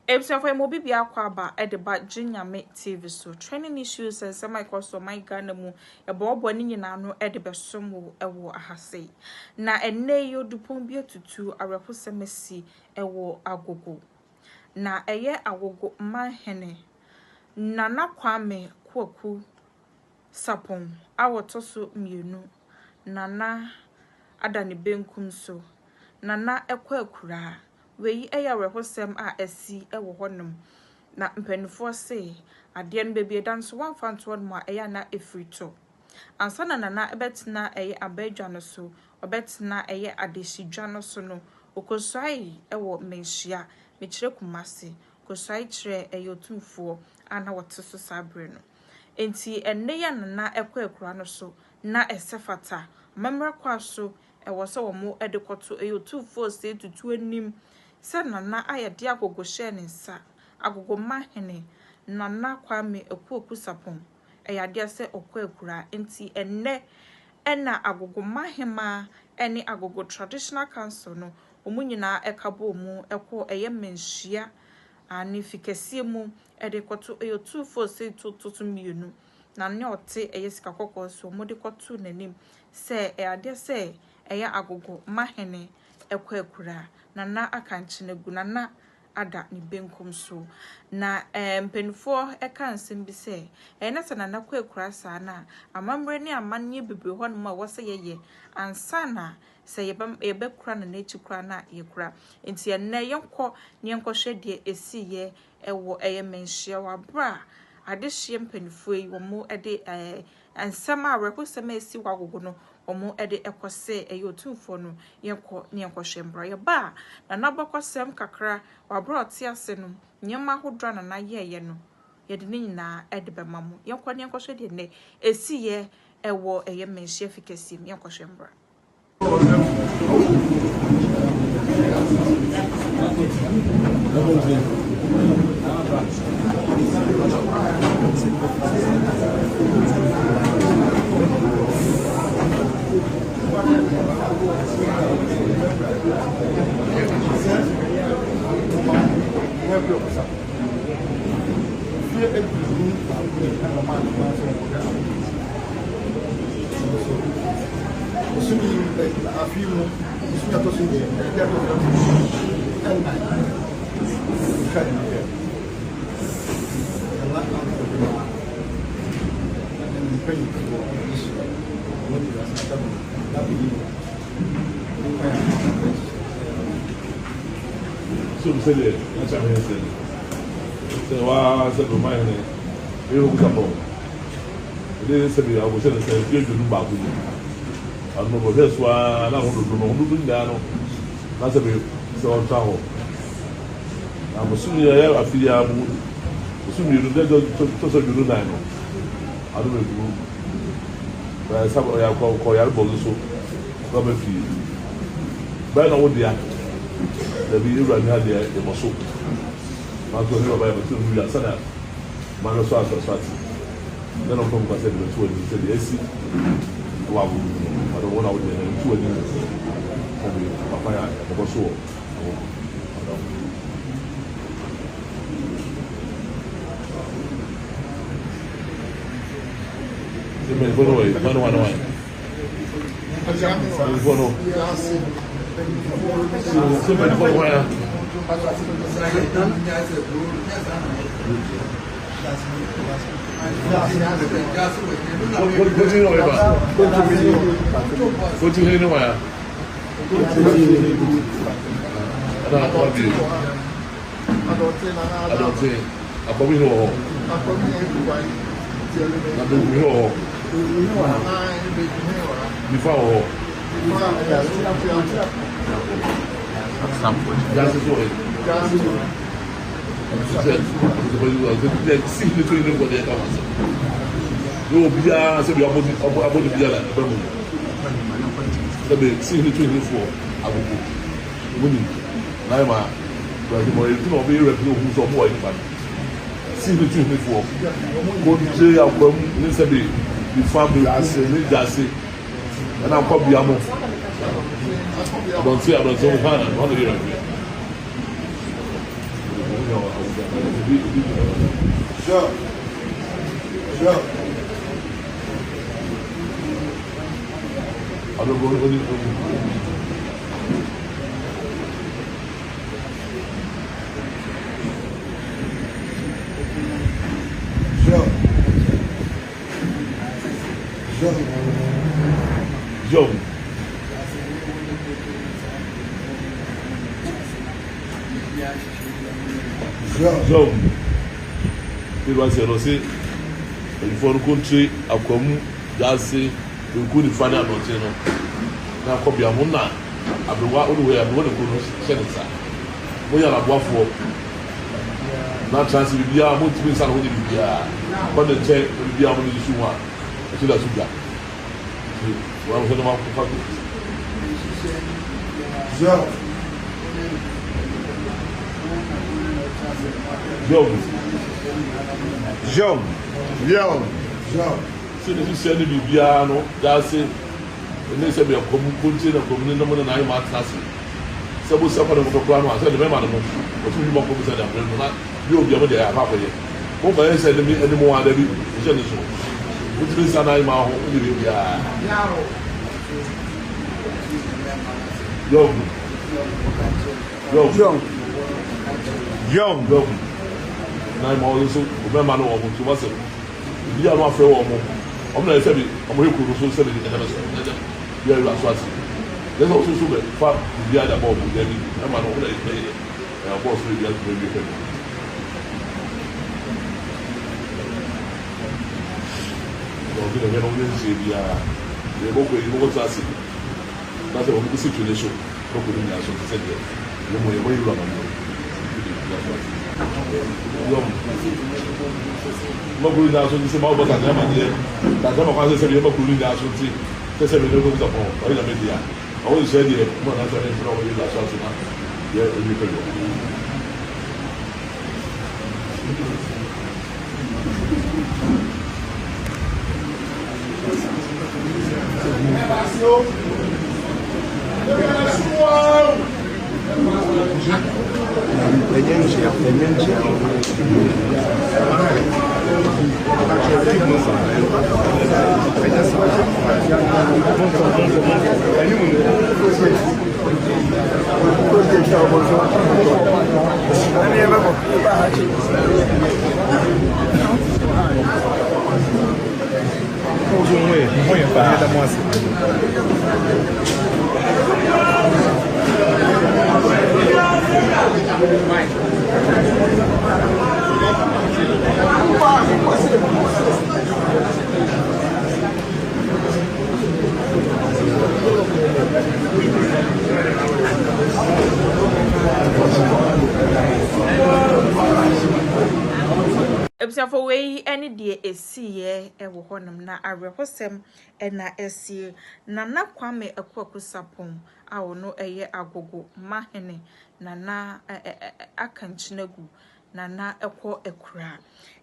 Episode mo bibi akwa aba edeba Jinyame TV so training issues and semi cost my Ghana mu ebo ni nyina no edebe somo ewo ahase na enne yo dupon bi tutu areposemesi ewo agogo na eye agogo mahene Nana Kwame Kwaku Sapon awotoso mienu Nana adani benkum so Nana ekwakura Wei eya rehosem a esi ewo honum na mpanifo se ade no bebie dan so wan fanto no a eya na efrito ansa na nana ebetena eye abadwa no so obetena eye adesidwa no so no okosai ewo menhia mekire kumase kosai kire eye otumfo ana wote so sabre no enti enne ya nana ekwakura no so na esefata memra kwa so ewo se wo mo edekoto eye otumfo se tutu anim se nana ayede agogo hye ne nsa agogo mahene Nana Kwame Kwaku Sapon eyade se okwakura enti enne ena agogo mahema ene agogo traditional council no omunyina ekabo mu ekwo eye menhia ani fikesie mu edekoto eyotufo se tutu mienu na ne ote eye sika kokko so mode koto nanim se eyade se eye agogo mahene ekwakura Nana akanchine gu Nana ada ni benkum so na mpenfo eka nsem bi se na se Nana kwakura sa na amamre ni amanye bebre ho no ma wose yeye ansa na se yebe kura na echi kura na yekura enti enne yenko ne yenko hwede esiye ewo eye menhia wabra adehye mpenfo yi wo mo ede ansama arekosema esi wagogo no omo ede ekose eyotumfo no yenko ne yenko hwembra ye ba na nabakosem kakra wabra otiase no nyema hodra na na yeye no yede ne nyina ede bemamu yenko ne yenko hwede ne esiye ewo eye menhia fikesi yenko hwembra So say the Champions League. So wa say the man ne e ho kusapo. Ele say bi awo say the say bi edu ba ku. Ano bo he so na ho do nda no. Na say bi so on travel. Na mo sunu ya afilia mu. Sunu yu de to so yu na no. Ado be du. Ba sa ya ko ya bo so. Ba be fi. Ba na wo dia. Dabi Ibrahim had the muscle. Marco knew about it to do that. Man, so then I'm from Castle to the said, yes, wow, I don't want out there to a papaya, a bosso. What do you know about? What do you know about? I don't think. I probably know. I don't know. Before. That's the way. See the training for the account. You will be about the Biala. The big see the training for Abu Winning. Naima, but the more you know, be revenue who's a boy. See the training for go to jail from Nissabi, the family, Jassy, and I'm probably amo. I don't see, I don't know, one of you. Sure. Sure. I don't know. Sure. Sure. Job. Sure. Job. It was a rosy. For the country, a common Darcy, you couldn't find out what you know. Now, copy a mona. I've been walking away. I'm going to go to Senator. We are a waffle. Not chance to be a multiple son with you. But the check will be able to issue one. I should have sugar. Well, I'm going to have Sure. Job. Job. Job. Job. So the send me piano, Darcy, and they said we are communicating a community number 9 months. So we suffer from the plan. I said, remember, but we want to say that you'll be able to have half a year. What I said to me anymore, I didn't generation. Which means I am my home. Young. I'm also remember no one to was it. You are not fair or more. I'm not saying I'm going to so say it. Yeah, you are swatting. There's also so that far the other ball with them. I'm not going to play it. I'm boss will be able to be able. So, we don't know say we are the local you go to see. That's a situation. Local in the so said there. You know you are Mokuru na aso ti ma bo ta ma die ta ma kwa se bi mokuru na aso ti se bi no go to o ila media o se die mo na so ni pro o ila so na ye o ni ko Ebusafo wei ene de esiye ewo honam na arehosem na esie na Kwame Akuaku Sapon a wono eye agogo mahene na akanchinagu na ekwo ekura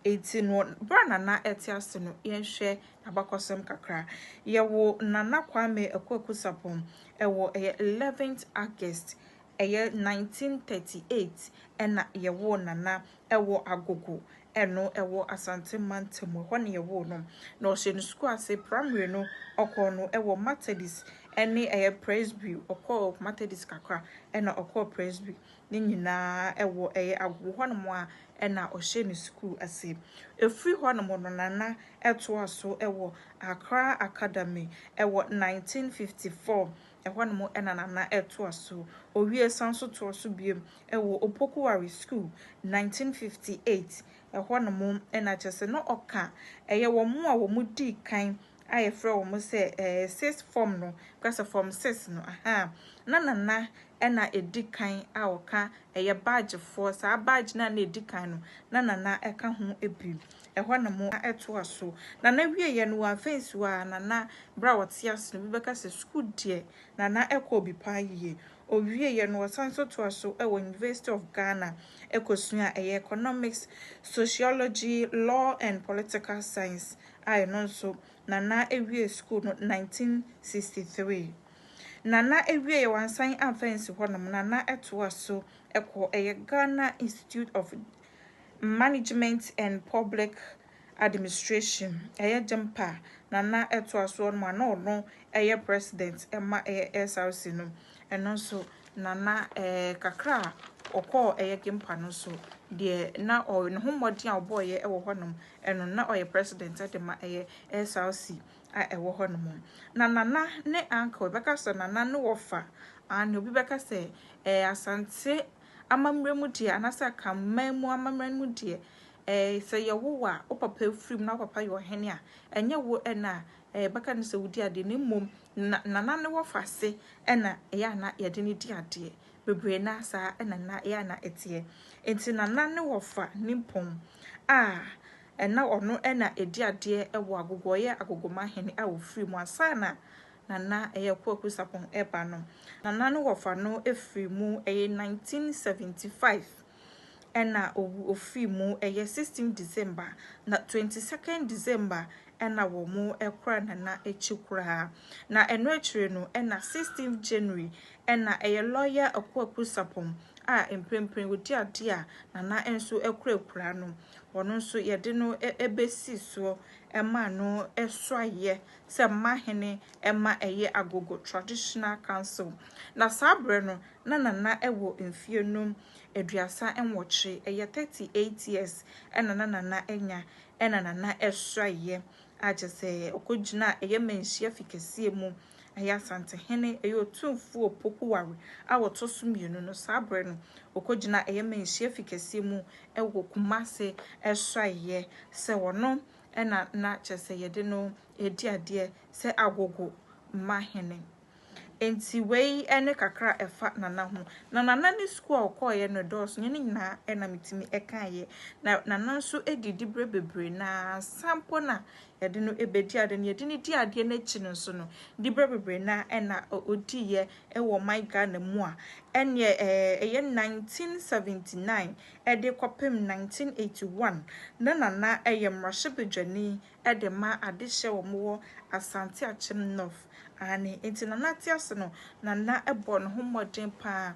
eti no bra na etiase no yenhwe abakosem kakra yewo na Kwame Akuaku Sapon ewo 11th August 1938 ena yewo na ewo agogo eno ewo Asante Mantemu ho ne yewo no na ohye no school ase primary no okọ no ewo Methodist ene Presby okọ Methodist kakra ena okọ Presby ne nyina ewo agogo ho no mo a ena ohye no school ase efri ho no mo no na eto aso ewo Accra Academy ewo 1954 ehwo no mo na eto aso owie sanso to aso biem ewo Opokuwari School 1958 ehwo no mo na chese no oka wo mo a wo mu di kan aye frɛ wo mo se 6 form no kwasa form 6 no aha na edi kan a oka badge for sa badge na edi kan no na eka ho ebi ehwo no mo eto aso na wie ye no wa fence wa na bra wote aso no bi beka se school die na ekọ obi pa yie owie ye no sanso to aso University of Ghana ekosua economics, sociology, law and political science I no so na ewie school no 1963 na ewie wansan amfensi ho no na eto aso ekọ Ghana Institute of management and public administration eye jempa nana eto aso no na ono eye president ema eye SRC no eno so nana kakra okọ eye gempa no so de na o ne homodin a oboye ewo honom eno na oye president edema eye SRC a ewo honom na nana ne anka beka so nana no wofa an obi beka se asante amamremu die anasa kammamu amamremu die say ye wo a o papa frim na papa yo hene a enye wo na baka no se wudi ade ne mom nana ne wo fase na ya na ye de ne di ade bebre na sa na ya na etie enti nana ne wo fa nimpom na ono na edi ade wo agogoye agogoma hene a wo frim asa na nana kwaku sapon eba no nana ne wo fa no efrimu 1975 ena ofimu 16 December na 22nd December ena wo mu ekra na echikura na eno echire no ena 16th January ena lawyer akwaku sapon a emprempren wodi ade a nana enso ekura no wono nso yede no ebesi so ema no esoaye se mahene ema agogo traditional council na sabre no na nana ewo mfie no eduasa enwoche 38 years ena nana enya ena nana esoaye ajese okogina menhia fikesie mu Sante hene otumfu opoku ware awoto sumienu no sabre no okogina menhia fikesie mu ewo kumase esoaye se wono ena na chese yede no edi ade se agogo mahene enti wei ene kakra efa nana ho na nana ni school okoye no dos nyene nyina ena mitimi ekaye na nana nso edidi brebebre na sampo na yede no ebedi ade ne yede ni di ade na chi no so no di brebebre na ena odiye ewo my Ghana mu a enye 1979 ede kopem 1981 na nana mrashibedwani ede ma adehye wo mo Asante Achem North ani enti nana tiase no nana ebo no homodin pa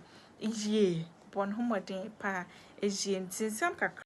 bon homodin pa ejie enti sam kakra